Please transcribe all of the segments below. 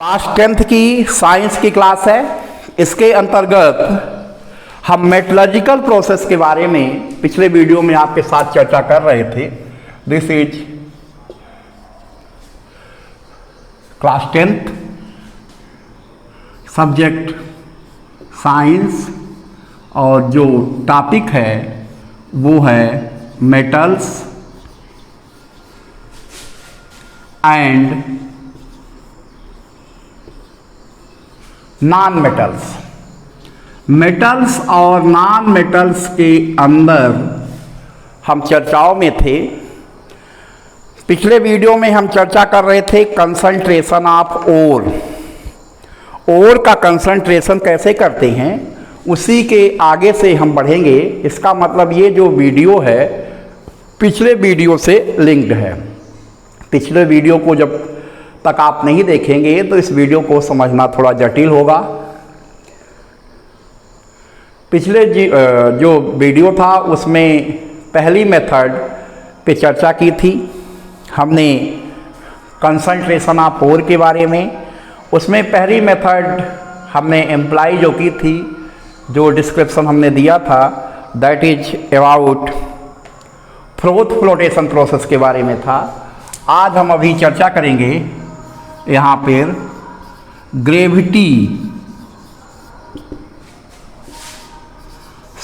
Class 10th की science की class है। इसके अंतर्गत हम मेटलर्जिकल प्रोसेस के बारे में पिछले वीडियो में आपके साथ चर्चा कर रहे थे। This is class 10th subject science और जो टॉपिक है वो है metals and non metals. Metals और नॉन मेटल्स के अंदर हम चर्चाओं में थे। पिछले वीडियो में हम चर्चा कर रहे थे कंसंट्रेशन ऑफ ओर का कंसंट्रेशन कैसे करते हैं, उसी के आगे से हम बढ़ेंगे। इसका मतलब ये जो वीडियो है पिछले वीडियो से लिंक्ड है। पिछले वीडियो को जब तक आप नहीं देखेंगे तो इस वीडियो को समझना थोड़ा जटिल होगा। पिछले जो वीडियो था उसमें पहली मेथड पे चर्चा की थी हमने, कंसंट्रेशन ऑफ ओर के बारे में। उसमें पहली मेथड हमने एम्प्लाई जो की थी, जो डिस्क्रिप्शन हमने दिया था, that is about froth flotation process के बारे में था। आज हम अभी चर्चा करेंगे यहाँ पर gravity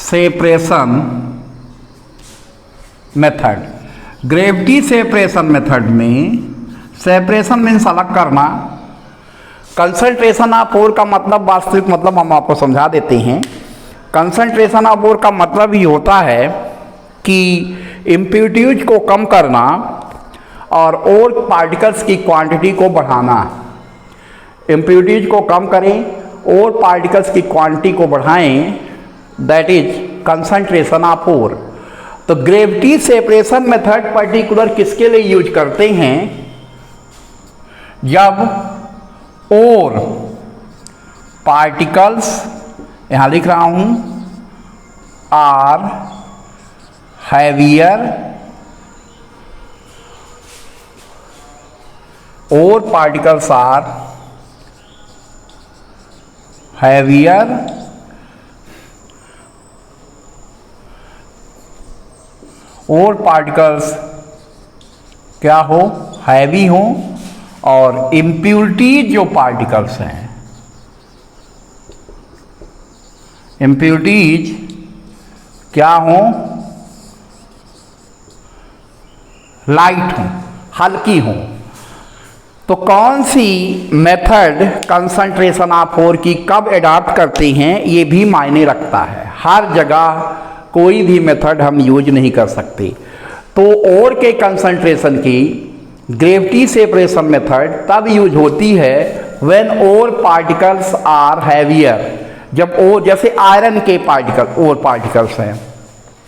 separation method. Gravity separation method में सेपरेशन मीन्स अलग करना। कंसंट्रेशन ऑफ ओर का मतलब, वास्तविक मतलब हम आपको समझा देते हैं। कंसंट्रेशन ऑफ ओर का मतलब ये होता है कि इम्प्यूरिटीज को कम करना और ओर पार्टिकल्स की क्वांटिटी को बढ़ाना। इम्प्यूरिटीज को कम करें, और पार्टिकल्स की क्वांटिटी को बढ़ाएं, that is concentration of ore. तो ग्रेविटी सेपरेशन मेथड पर्टिकुलर किसके लिए यूज करते हैं? जब ओर पार्टिकल्स, यहां लिख रहा हूं, आर हैवियर, और particles are heavier और particles क्या हो, हैवी हो, और इम्प्यूरिटीज जो पार्टिकल्स हैं, इम्प्यूरिटीज क्या हो, लाइट हो, हल्की हो। तो कौन सी मेथड कंसंट्रेशन ऑफ ओर की कब एडॉप्ट करते हैं ये भी मायने रखता है। हर जगह कोई भी मेथड हम यूज नहीं कर सकते। तो ओर के कंसंट्रेशन की ग्रेविटी सेपरेशन मेथड तब यूज होती है when ore particles are heavier. जब ओर, जैसे आयरन के पार्टिकल, ओर पार्टिकल्स हैं,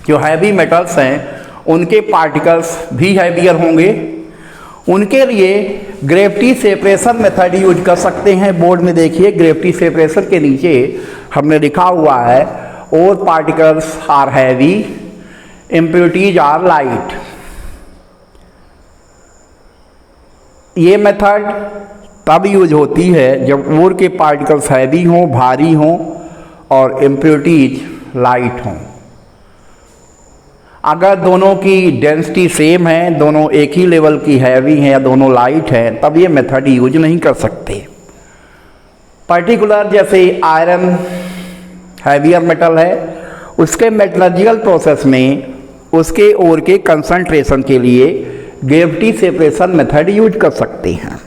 जो हैवी मेटल्स हैं उनके पार्टिकल्स भी हैवियर होंगे, उनके लिए ग्रेविटी सेपरेशन मेथड यूज कर सकते हैं। बोर्ड में देखिए, ग्रेविटी सेपरेशन के नीचे हमने लिखा हुआ है ore particles are heavy, impurities are light. ये मेथड तब यूज होती है जब ओर के पार्टिकल्स हैवी हों, भारी हों, और इम्प्यूरिटीज लाइट हों। अगर दोनों की डेंसिटी सेम है, दोनों एक ही लेवल की हैवी हैं या दोनों लाइट हैं, तब ये मेथड यूज नहीं कर सकते। पर्टिकुलर जैसे आयरन हैवियर मेटल है, उसके मेटलर्जिकल प्रोसेस में उसके ओर के कंसंट्रेशन के लिए ग्रेविटी सेपरेशन मेथड यूज कर सकते हैं।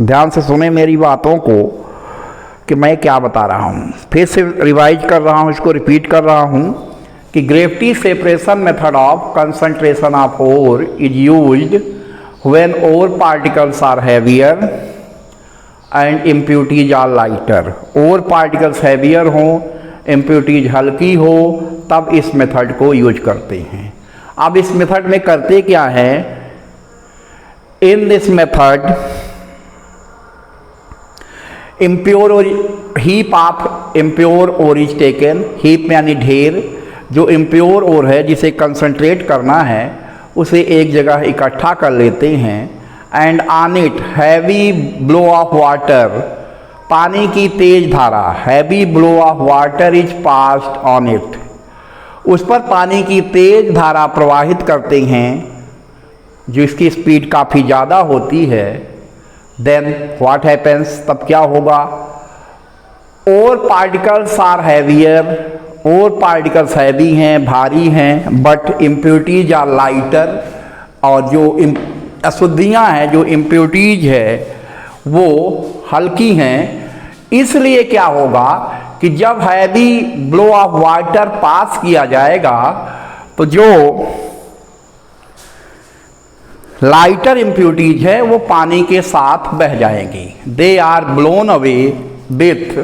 ध्यान से सुने मेरी बातों को कि मैं क्या बता रहा हूँ। फिर से रिवाइज कर रहा हूँ, इसको रिपीट कर रहा हूँ कि gravity separation method of concentration of ore is used when ore particles are heavier and impurities are lighter. Ore particles heavier हो, इम्प्यूरिटीज हल्की हो, तब इस मेथड को यूज करते हैं। अब इस मेथड में करते क्या है? In this method impure heap of impure ore is taken. Heap में यानी ढेर। जो इम्प्योर ओर है, जिसे कंसंट्रेट करना है, उसे एक जगह इकट्ठा कर लेते हैं and on it heavy blow of water पानी की तेज धारा, heavy blow of water is passed on it, उस पर पानी की तेज धारा प्रवाहित करते हैं जिसकी स्पीड काफ़ी ज़्यादा होती है, देन व्हाट हैपेंस, तब क्या होगा, और particles are heavier, ore particles heavy हैं, भारी हैं, बट इम्प्योरिटीज आर लाइटर, और जो अशुद्धियाँ हैं, जो इम्प्योरिटीज है वो हल्की हैं। इसलिए क्या होगा कि जब हैवी ब्लो ऑफ वाटर पास किया जाएगा तो जो लाइटर इम्प्योरिटीज है वो पानी के साथ बह जाएंगी, they are blown away with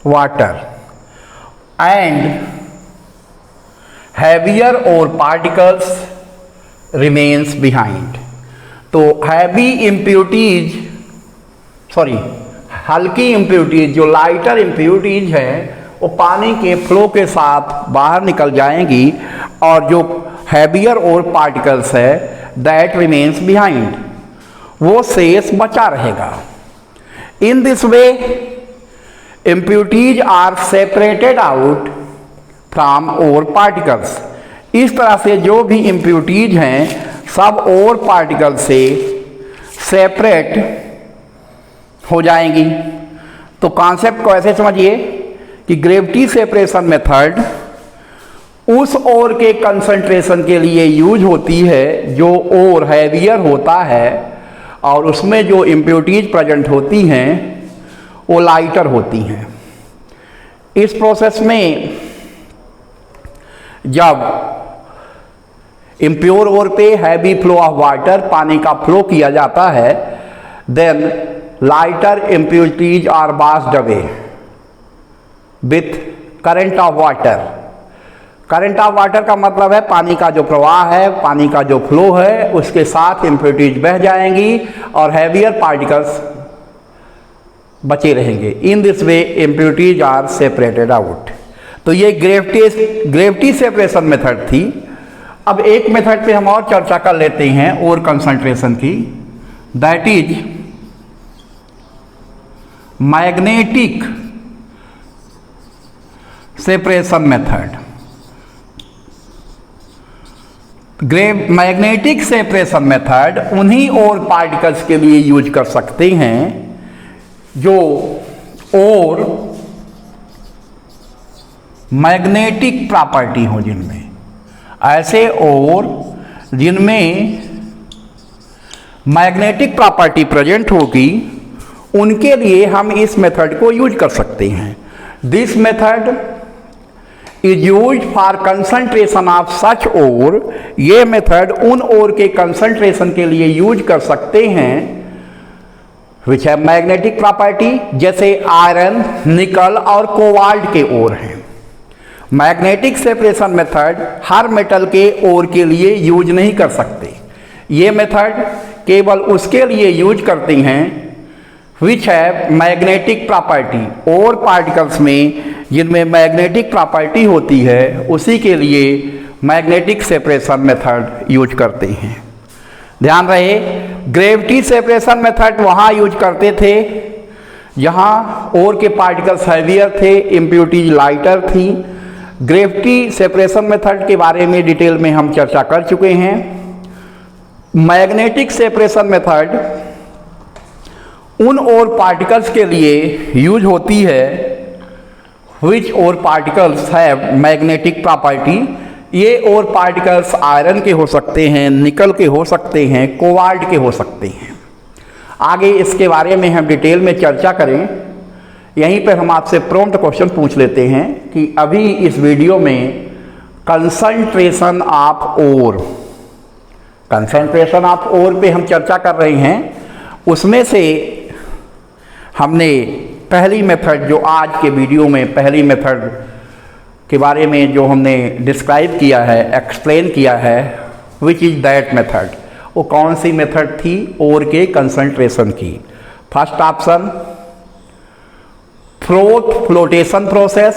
water and heavier ore particles remains behind. तो हैवी इम्प्योरिटीज, हल्की इम्प्योरिटीज, जो लाइटर इम्प्योरिटीज है वो पानी के फ्लो के साथ बाहर निकल जाएंगी, और जो हैवियर और पार्टिकल्स है दैट रिमेन्स बिहाइंड, वो शेष बचा रहेगा। In this way impurities are separated out from ore particles. इस तरह से जो भी इम्प्योरिटीज हैं सब और पार्टिकल से सेपरेट हो जाएंगी। तो कॉन्सेप्ट को ऐसे समझिए कि ग्रेविटी सेपरेशन मेथड उस ओर के कंसंट्रेशन के लिए यूज होती है जो ओर हैवियर होता है और उसमें जो इम्प्योरिटीज प्रेजेंट होती हैं वो लाइटर होती हैं। इस प्रोसेस में जब इम्प्योर ओर पे हैवी फ्लो ऑफ वाटर, पानी का फ्लो किया जाता है, then lighter impurities are passed away with current of water. Current of water का मतलब है पानी का जो प्रवाह है, पानी का जो फ्लो है, उसके साथ इम्प्योरिटीज बह जाएंगी और हैवियर पार्टिकल्स बचे रहेंगे। In this way impurities are separated out. तो ये ग्रेविटी सेपरेशन मेथड थी। अब एक मेथड पे हम और चर्चा कर लेते हैं और कंसंट्रेशन की, that is magnetic separation method. Magnetic separation method उन्हीं और पार्टिकल्स के लिए यूज कर सकते हैं जो और मैग्नेटिक प्रॉपर्टी हो, जिनमें ऐसे और जिनमें मैग्नेटिक प्रॉपर्टी प्रेजेंट होगी उनके लिए हम इस मेथड को यूज कर सकते हैं। This method is use for concentration of such ore. ये मेथड उन ओर के कंसंट्रेशन के लिए यूज कर सकते हैं विच है मैग्नेटिक प्रॉपर्टी, जैसे आयरन, निकल और कोबाल्ट के ओर हैं। मैग्नेटिक सेपरेशन मेथड हर मेटल के ओर के लिए यूज नहीं कर सकते। ये मेथड केवल उसके लिए यूज करते हैं विच है मैग्नेटिक प्रॉपर्टी, और पार्टिकल्स में जिनमें मैग्नेटिक प्रॉपर्टी होती है उसी के लिए मैग्नेटिक सेपरेशन मेथड यूज करते हैं। ध्यान रहे, ग्रेविटी सेपरेशन मेथड वहाँ यूज करते थे जहाँ और के पार्टिकल्स हैवियर थे, इम्प्योरिटीज लाइटर थी। ग्रेविटी सेपरेशन मेथड के बारे में डिटेल में हम चर्चा कर चुके हैं। मैग्नेटिक सेपरेशन मेथड उन और पार्टिकल्स के लिए यूज होती है विच और पार्टिकल्स हैव मैग्नेटिक प्रॉपर्टी। ये और पार्टिकल्स आयरन के हो सकते हैं, निकल के हो सकते हैं, कोबाल्ट के हो सकते हैं। आगे इसके बारे में हम डिटेल में चर्चा करें। यहीं पर हम आपसे प्रॉम्प्ट क्वेश्चन पूछ लेते हैं कि अभी इस वीडियो में कंसंट्रेशन ऑफ ओर पे हम चर्चा कर रहे हैं। उसमें से हमने पहली मेथड, जो आज के वीडियो में पहली मेथड के बारे में जो हमने डिस्क्राइब किया है, एक्सप्लेन किया है, विच इज दैट मेथड, वो कौन सी मेथड थी और के कंसंट्रेशन की। First option flotation process,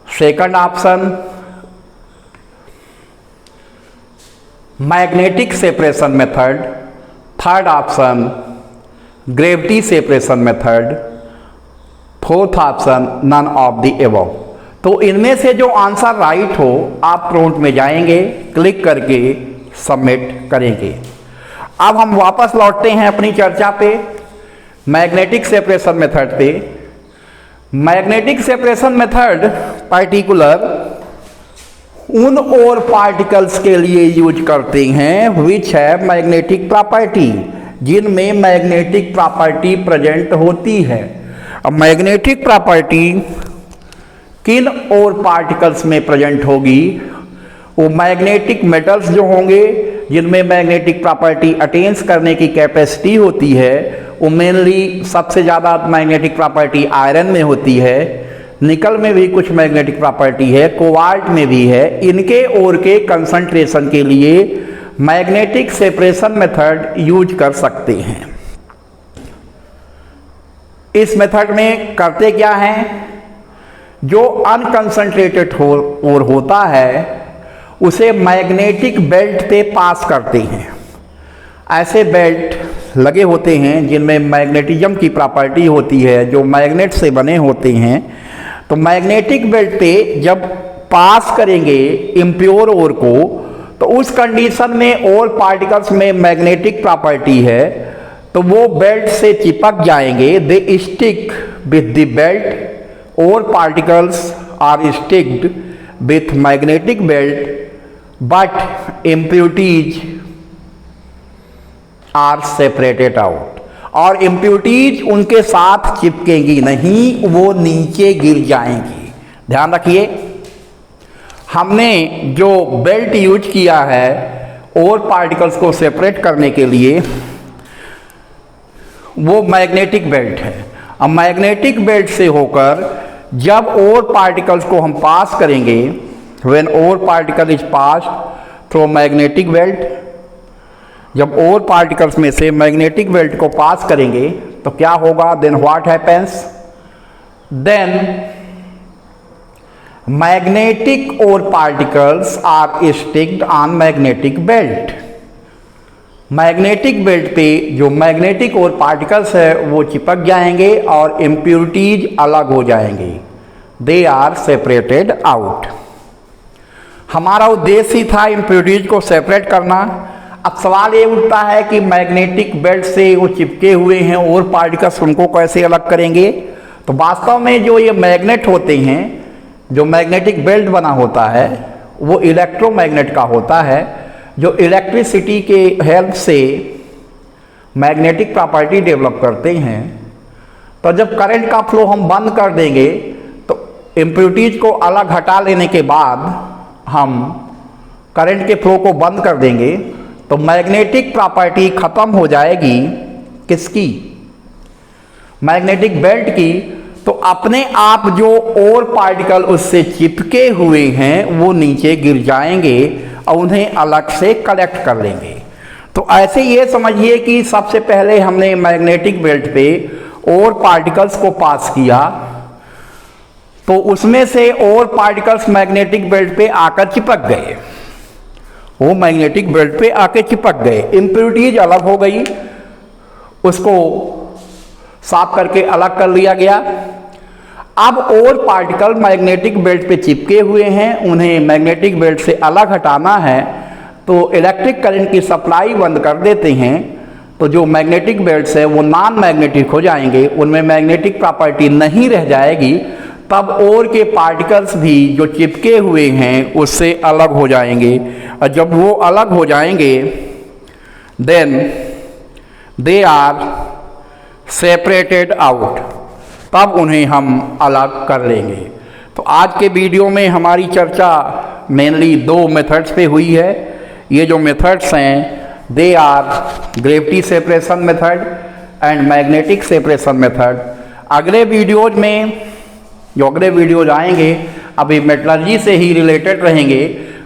second option magnetic separation method, third option gravity separation method, fourth option none of the above. तो इनमें से जो आंसर राइट हो आप प्रॉम्प्ट में जाएंगे, क्लिक करके सबमिट करेंगे। अब हम वापस लौटते हैं अपनी चर्चा पे, मैग्नेटिक सेपरेशन मेथड पे। मैग्नेटिक सेपरेशन मेथड पर्टिकुलर उन और पार्टिकल्स के लिए यूज करते हैं विच है मैग्नेटिक प्रॉपर्टी, जिनमें मैग्नेटिक प्रॉपर्टी प्रेजेंट होती है। अब मैग्नेटिक प्रॉपर्टी किन और पार्टिकल्स में प्रेजेंट होगी? वो मैग्नेटिक मेटल्स जो होंगे जिनमें मैग्नेटिक प्रॉपर्टी अटेन्स करने की कैपेसिटी होती है, वो मेनली सबसे ज़्यादा मैग्नेटिक प्रॉपर्टी आयरन में होती है, निकल में भी कुछ मैग्नेटिक प्रॉपर्टी है, कोबाल्ट में भी है। इनके और के कंसंट्रेशन के लिए मैग्नेटिक सेपरेशन मेथड यूज कर सकते हैं। इस मेथड में करते क्या हैं? जो अनकंसंट्रेटेड और होता है उसे मैग्नेटिक बेल्ट पे पास करते हैं। ऐसे बेल्ट लगे होते हैं जिनमें मैग्नेटिज्म की प्रॉपर्टी होती है, जो मैग्नेट से बने होते हैं। तो मैग्नेटिक बेल्ट पे जब पास करेंगे इम्प्योर ओर को, तो उस कंडीशन में और पार्टिकल्स में मैग्नेटिक प्रॉपर्टी है तो वो बेल्ट से चिपक जाएंगे। They stick with the belt, और particles are sticked with magnetic belt, but impurities are separated out. और इम्प्यूरिटीज उनके साथ चिपकेंगी नहीं, वो नीचे गिर जाएंगी। ध्यान रखिए, हमने जो बेल्ट यूज किया है और पार्टिकल्स को सेपरेट करने के लिए, वो मैग्नेटिक बेल्ट है। अब मैग्नेटिक बेल्ट से होकर जब और पार्टिकल्स को हम पास करेंगे, व्हेन और particle is pass through magnetic belt, जब और पार्टिकल्स में से मैग्नेटिक बेल्ट को पास करेंगे तो क्या होगा? Then what happens? Then magnetic और particles are sticked on magnetic belt. Magnetic belt पे जो मैग्नेटिक और पार्टिकल्स है वो चिपक जाएंगे और इम्प्यूरिटीज अलग हो जाएंगे। They are separated out. हमारा उद्देश्य ही था इम्प्यूरिटीज को सेपरेट करना। अब सवाल ये उठता है कि मैग्नेटिक बेल्ट से वो चिपके हुए हैं और पार्टिकल्स, उनको कैसे अलग करेंगे? तो वास्तव में जो ये मैग्नेट होते हैं, जो मैग्नेटिक बेल्ट बना होता है, वो इलेक्ट्रोमैग्नेट का होता है, जो इलेक्ट्रिसिटी के हेल्प से मैग्नेटिक प्रॉपर्टी डेवलप करते हैं। तो जब करंट का फ्लो हम बंद कर देंगे तो इम्प्यूरिटीज को अलग हटा लेने के बाद हम करंट के फ्लो को बंद कर देंगे तो मैग्नेटिक प्रॉपर्टी खत्म हो जाएगी। किसकी? मैग्नेटिक बेल्ट की। तो अपने आप जो और पार्टिकल उससे चिपके हुए हैं वो नीचे गिर जाएंगे और उन्हें अलग से कलेक्ट कर लेंगे। तो ऐसे ये समझिए कि सबसे पहले हमने मैग्नेटिक बेल्ट पे और पार्टिकल्स को पास किया, तो उसमें से और पार्टिकल्स मैग्नेटिक बेल्ट पे आकर चिपक गए, वो मैग्नेटिक बेल्ट पे आके चिपक गए। इम्प्यूरिटीज अलग हो गई, उसको साफ करके अलग कर लिया गया। अब और पार्टिकल मैग्नेटिक बेल्ट पे चिपके हुए हैं, उन्हें मैग्नेटिक बेल्ट से अलग हटाना है, तो इलेक्ट्रिक करंट की सप्लाई बंद कर देते हैं। तो जो मैग्नेटिक बेल्ट्स है वो नॉन मैग्नेटिक हो जाएंगे, उनमें मैग्नेटिक प्रॉपर्टी नहीं रह जाएगी। तब और के पार्टिकल्स भी जो चिपके हुए हैं उससे अलग हो जाएंगे, और जब वो अलग हो जाएंगे then they are separated out, तब उन्हें हम अलग कर लेंगे। तो आज के वीडियो में हमारी चर्चा मेनली दो मेथड्स पे हुई है। ये जो मेथड्स हैं they are gravity separation method and magnetic separation method. अगले वीडियोज में जो अगले वीडियोज आएंगे अभी मेटलर्जी से ही रिलेटेड रहेंगे।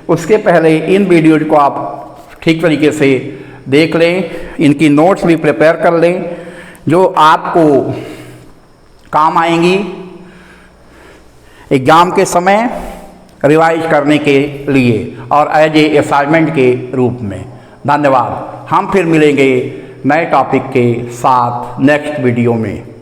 उसके पहले इन वीडियोज को आप ठीक तरीके से देख लें, इनकी नोट्स भी प्रिपेयर कर लें जो आपको काम आएंगी एग्ज़ाम के समय रिवाइज करने के लिए और एज ए असाइनमेंट के रूप में। धन्यवाद। हम फिर मिलेंगे नए टॉपिक के साथ नेक्स्ट वीडियो में।